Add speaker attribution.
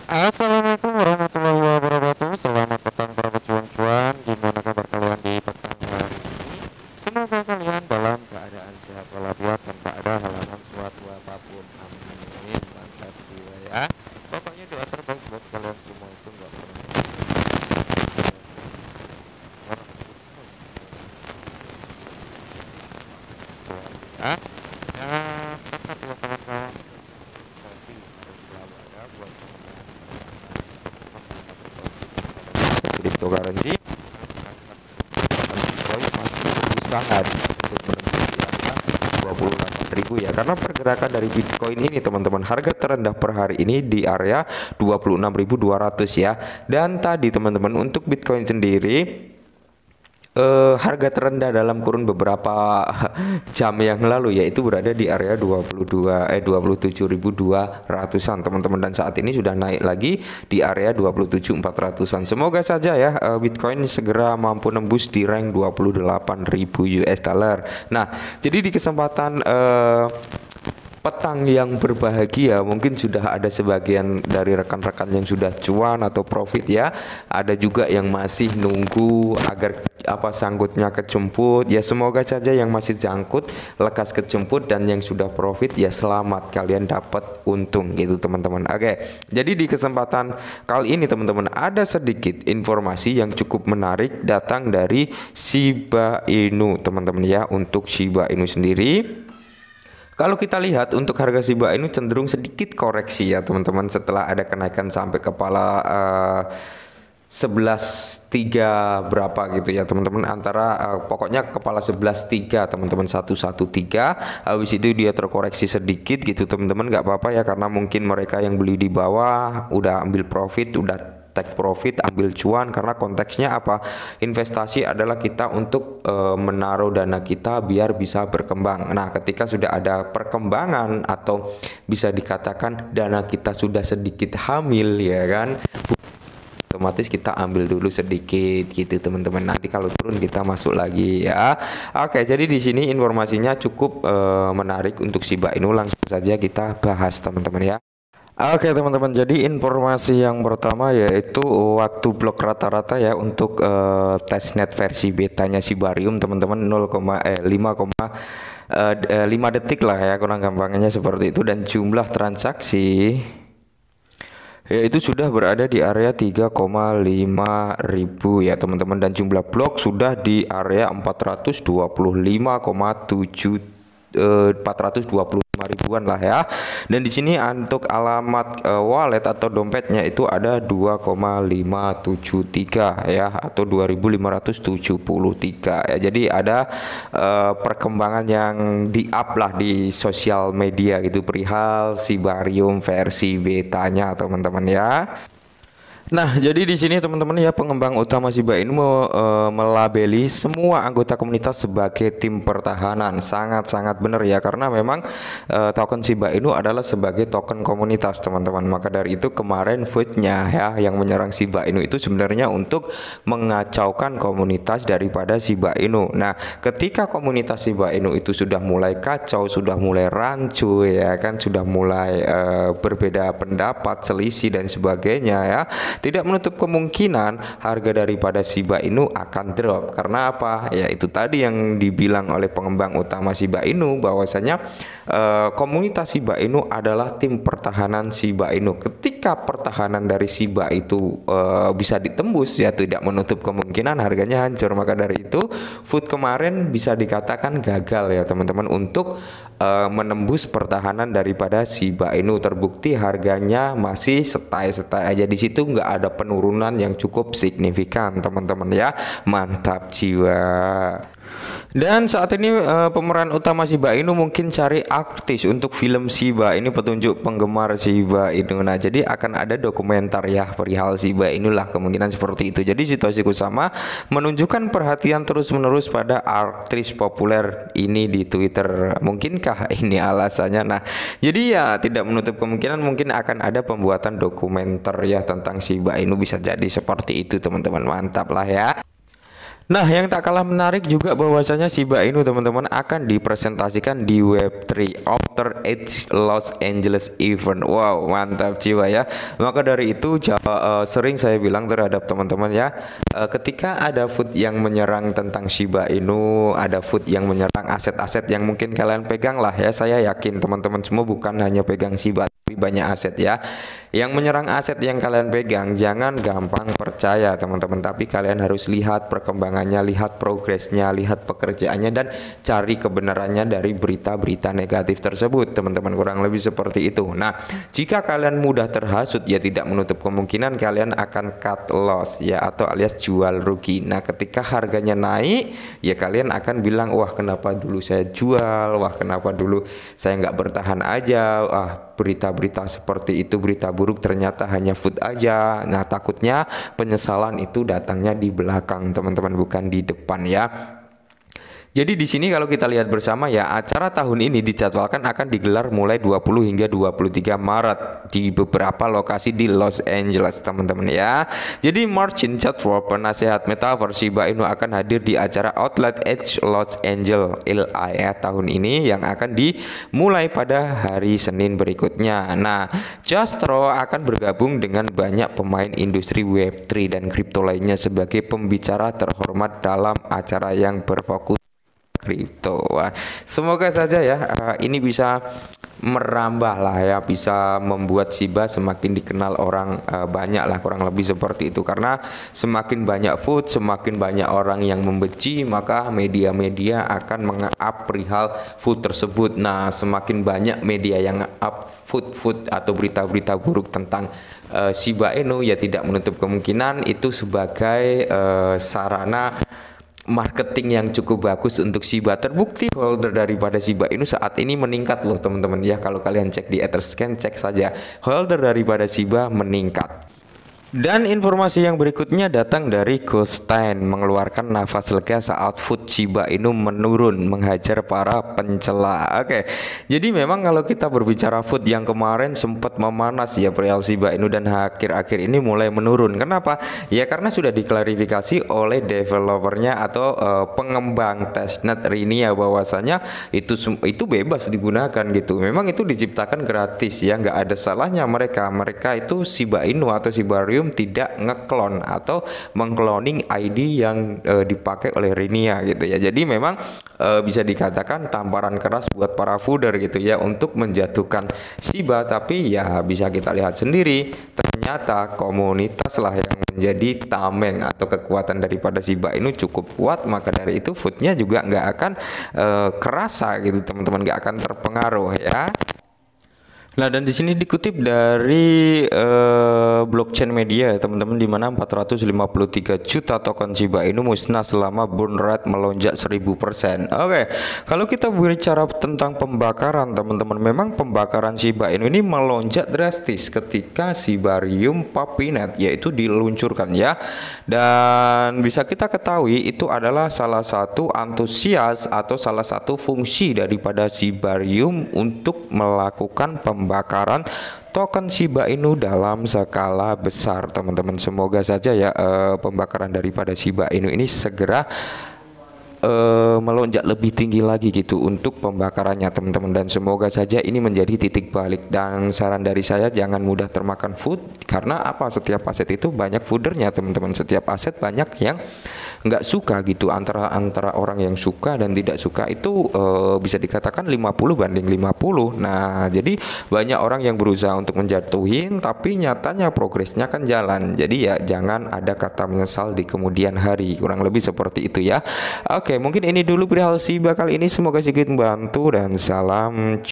Speaker 1: Assalamualaikum warahmatullahi wabarakatuh. Selamat petang para pejuang-juang. Gimana kabar kalian di petang hari ini? Semoga kalian dalam keadaan sehat walafiat tanpa ada halangan suatu apapun. Amin. Mantap jiwa ya. Pokoknya doa terbaik buat kalian semua itu nggak pernah orang sukses ya. Dan tetap ya kawan-kawan. Tapi harus selalu ada buat teman-teman cryptocurrency. Bitcoin masih berusaha untuk menembus di angka 28.000 ya, karena pergerakan dari Bitcoin ini teman-teman, harga terendah per hari ini di area 26.200 ya. Dan tadi teman-teman untuk Bitcoin sendiri harga terendah dalam kurun beberapa jam yang lalu yaitu berada di area 27.200-an teman-teman, dan saat ini sudah naik lagi di area 27.400-an. Semoga saja ya Bitcoin segera mampu nembus di rank 28.000 US dollar. Nah, jadi di kesempatan petang yang berbahagia, mungkin sudah ada sebagian dari rekan-rekan yang sudah cuan atau profit ya. Ada juga yang masih nunggu agar sanggutnya kejemput ya. Semoga saja yang masih jangkut lekas kejemput, dan yang sudah profit ya selamat, kalian dapat untung gitu teman-teman. Oke, jadi di kesempatan kali ini teman-teman ada sedikit informasi yang cukup menarik datang dari Shiba Inu teman-teman ya. Untuk Shiba Inu sendiri, kalau kita lihat untuk harga Shiba Inu cenderung sedikit koreksi ya teman-teman, setelah ada kenaikan sampai kepala 11.3 berapa gitu ya teman-teman, antara pokoknya kepala 11.3 teman-teman, 113. Habis itu dia terkoreksi sedikit gitu teman-teman, nggak apa-apa ya, karena mungkin mereka yang beli di bawah udah ambil profit, udah take profit, ambil cuan, karena konteksnya apa, investasi adalah kita untuk menaruh dana kita biar bisa berkembang. Nah, ketika sudah ada perkembangan atau bisa dikatakan dana kita sudah sedikit hamil ya kan, otomatis kita ambil dulu sedikit gitu teman-teman, nanti kalau turun kita masuk lagi ya. Oke, jadi di sini informasinya cukup menarik untuk Shiba Inu, langsung saja kita bahas teman-teman ya. Oke teman-teman, jadi informasi yang pertama yaitu waktu blok rata-rata ya untuk testnet versi betanya Shibarium teman-teman, 5 detik lah ya, kurang gampangnya seperti itu. Dan jumlah transaksi yaitu sudah berada di area 3,5 ribu ya teman-teman, dan jumlah blok sudah di area 425,7 ribuan lah ya. Dan di sini untuk alamat wallet atau dompetnya itu ada 2,573 ya, atau 2.573 ya. Jadi ada perkembangan yang di up lah di sosial media gitu perihal Shibarium versi betanya teman-teman ya. Nah, jadi di sini teman-teman ya, pengembang utama Shiba Inu melabeli semua anggota komunitas sebagai tim pertahanan. Sangat-sangat benar ya, karena memang token Shiba Inu adalah sebagai token komunitas teman-teman. Maka dari itu kemarin vote-nya ya yang menyerang Shiba Inu itu sebenarnya untuk mengacaukan komunitas daripada Shiba Inu. Nah, ketika komunitas Shiba Inu itu sudah mulai kacau, sudah mulai rancu ya kan, sudah mulai berbeda pendapat, selisih dan sebagainya ya, tidak menutup kemungkinan harga daripada Shiba Inu akan drop. Karena apa? Ya itu tadi yang dibilang oleh pengembang utama Shiba Inu, bahwasanya komunitas Shiba Inu adalah tim pertahanan Shiba Inu. Ketika pertahanan dari Shiba itu bisa ditembus, ya tidak menutup kemungkinan harganya hancur. Maka dari itu food kemarin bisa dikatakan gagal ya teman-teman untuk menembus pertahanan daripada Shiba Inu. Terbukti harganya masih setai-setai aja, di situ nggak ada penurunan yang cukup signifikan teman-teman ya. Mantap jiwa. Dan saat ini pemeran utama Shiba Inu mungkin cari artis untuk film Shiba ini, petunjuk penggemar Shiba Inu. Nah, jadi akan ada dokumenter ya perihal Shiba Inu lah, kemungkinan seperti itu. Jadi situasi sama menunjukkan perhatian terus-menerus pada artis populer ini di Twitter. Mungkinkah ini alasannya? Nah, jadi ya tidak menutup kemungkinan mungkin akan ada pembuatan dokumenter ya tentang Shiba Inu, bisa jadi seperti itu teman-teman. Mantap lah ya. Nah, yang tak kalah menarik juga bahwasanya Shiba Inu teman-teman akan dipresentasikan di Web3 After Age Los Angeles Event. Wow, mantap jiwa ya. Maka dari itu sering saya bilang terhadap teman-teman ya, ketika ada food yang menyerang tentang Shiba Inu, ada food yang menyerang aset-aset yang mungkin kalian pegang lah ya. Saya yakin teman-teman semua bukan hanya pegang Shiba tapi banyak aset ya. Yang menyerang aset yang kalian pegang, jangan gampang percaya teman-teman, tapi kalian harus lihat perkembangannya, lihat progresnya, lihat pekerjaannya, dan cari kebenarannya dari berita-berita negatif tersebut teman-teman, kurang lebih seperti itu. Nah, jika kalian mudah terhasut ya tidak menutup kemungkinan kalian akan cut loss ya, atau alias jual rugi. Nah, ketika harganya naik ya kalian akan bilang, wah kenapa dulu saya jual, wah kenapa dulu saya nggak bertahan aja, berita-berita seperti itu berita buruk, ternyata hanya food aja. Nah, takutnya penyesalan itu datangnya di belakang teman-teman, bukan di depan ya. Jadi di sini kalau kita lihat bersama ya, acara tahun ini dijadwalkan akan digelar mulai 20 hingga 23 Maret di beberapa lokasi di Los Angeles teman-teman ya. Jadi Marcin Chatwell, penasehat metaverse Shiba Inu, akan hadir di acara Outlet Edge Los Angeles LA tahun ini yang akan dimulai pada hari Senin berikutnya. Nah, Castro akan bergabung dengan banyak pemain industri Web3 dan kripto lainnya sebagai pembicara terhormat dalam acara yang berfokus kripto. Wah, semoga saja ya ini bisa merambah lah ya, bisa membuat Shiba semakin dikenal orang banyak lah, kurang lebih seperti itu. Karena semakin banyak food, semakin banyak orang yang membenci, maka media-media akan meng-up perihal food tersebut. Nah, semakin banyak media yang up food atau berita-berita buruk tentang Shiba Inu ya tidak menutup kemungkinan itu sebagai sarana marketing yang cukup bagus untuk Shiba. Terbukti holder daripada Shiba Inu saat ini meningkat loh teman-teman ya. Kalau kalian cek di Etherscan, cek saja holder daripada Shiba meningkat. Dan informasi yang berikutnya datang dari Goldstein, mengeluarkan nafas lega saat food Shiba Inu menurun menghajar para pencela. Oke, jadi memang kalau kita berbicara food yang kemarin sempat memanas ya perihal Shiba Inu, dan akhir-akhir ini mulai menurun. Kenapa? Ya karena sudah diklarifikasi oleh developernya atau pengembang testnet Rinia bahwasanya itu bebas digunakan gitu. Memang itu diciptakan gratis ya, nggak ada salahnya mereka itu Shiba Inu atau Shibarium tidak ngeklon atau mengcloning ID yang dipakai oleh Rinia gitu ya. Jadi memang bisa dikatakan tamparan keras buat para fooder gitu ya untuk menjatuhkan Shiba. Tapi ya bisa kita lihat sendiri, ternyata komunitas lah yang menjadi tameng atau kekuatan daripada Shiba Inu cukup kuat. Maka dari itu foodnya juga nggak akan kerasa gitu teman-teman, nggak akan terpengaruh ya. Nah, dan di sini dikutip dari blockchain media teman-teman, di mana 453 juta token Shiba Inu musnah selama burn rate melonjak 1000%. Oke, kalau kita berbicara tentang pembakaran teman-teman, memang pembakaran Shiba Inu ini melonjak drastis ketika Shibarium Puppynet yaitu diluncurkan ya. Dan bisa kita ketahui itu adalah salah satu antusias atau salah satu fungsi daripada Shibarium untuk melakukan pembakaran token Shiba Inu dalam skala besar teman-teman. Semoga saja ya pembakaran daripada Shiba Inu ini segera melonjak lebih tinggi lagi gitu untuk pembakarannya teman-teman, dan semoga saja ini menjadi titik balik. Dan saran dari saya, jangan mudah termakan food, karena apa, setiap aset itu banyak foodernya teman-teman. Setiap aset banyak yang nggak suka gitu, antara orang yang suka dan tidak suka itu bisa dikatakan 50-50. Nah, jadi banyak orang yang berusaha untuk menjatuhin, tapi nyatanya progresnya kan jalan. Jadi ya jangan ada kata menyesal di kemudian hari, kurang lebih seperti itu ya. Oke, mungkin ini dulu perihal Shiba kali ini, semoga sedikit membantu dan salam